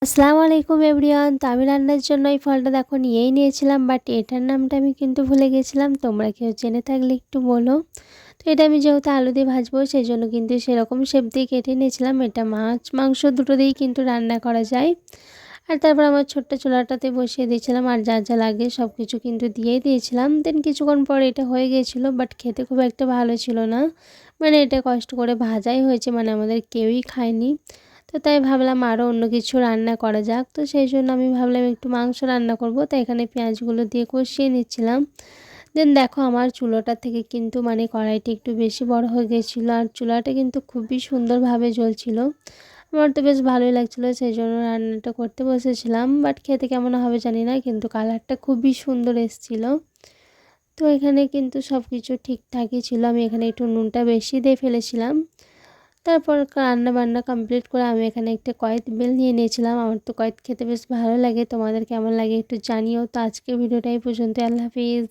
আসসালামু আলাইকুম এভরিওয়ান। তো আমি রান্নার জন্য এই ফলটা দেখো নিয়েই নিয়েছিলাম, বাট এটার নামটা আমি কিন্তু ভুলে গেছিলাম। তোমরা কেউ জেনে থাকলে একটু বলো। তো এটা আমি যেহেতু আলু দিয়ে ভাজবো সেই জন্য কিন্তু সেরকম শেপ দিয়ে কেটে নিয়েছিলাম। এটা মাছ মাংস দুটো দিয়েই কিন্তু রান্না করা যায়। আর তারপর আমার ছোট্ট চুলাটাতে বসিয়ে দিয়েছিলাম, আর যা যা লাগে সব কিছু কিন্তু দিয়েই দিয়েছিলাম। দেন কিছুক্ষণ পর এটা হয়ে গিয়েছিলো, বাট খেতে খুব একটা ভালো ছিল না। মানে এটা কষ্ট করে ভাজাই হয়েছে, মানে আমাদের কেউই খায়নি। তো তাই ভাবলাম আরও অন্য কিছু রান্না করা যাক। তো সেই জন্য আমি ভাবলাম একটু মাংস রান্না করব। তো এখানে পেঁয়াজগুলো দিয়ে কষিয়ে নিচ্ছিলাম। দেন দেখো আমার চুলোটা থেকে কিন্তু মানে কড়াইটি একটু বেশি বড় হয়ে গিয়েছিলো, আর চুলাটা কিন্তু খুবই সুন্দরভাবে জ্বলছিল। আমার তো বেশ ভালোই লাগছিলো, সেই জন্য রান্নাটা করতে বসেছিলাম। বাট খেতে কেমন হবে জানি না, কিন্তু কালারটা খুবই সুন্দর এসেছিলো। তো এখানে কিন্তু সব কিছু ঠিকঠাকই ছিল। আমি এখানে একটু নুনটা বেশি দিয়ে ফেলেছিলাম। তারপর রান্না বান্না কমপ্লিট করে আমি এখানে একটা কয়েদ বেল নিয়ে নিয়েছিলাম। আমার তো কয়েদ খেতে বেশ ভালো লাগে, তোমাদের কেমন লাগে একটু জানিও। তো আজকের ভিডিওটা এই পর্যন্ত। আল্লাহ হাফিজ।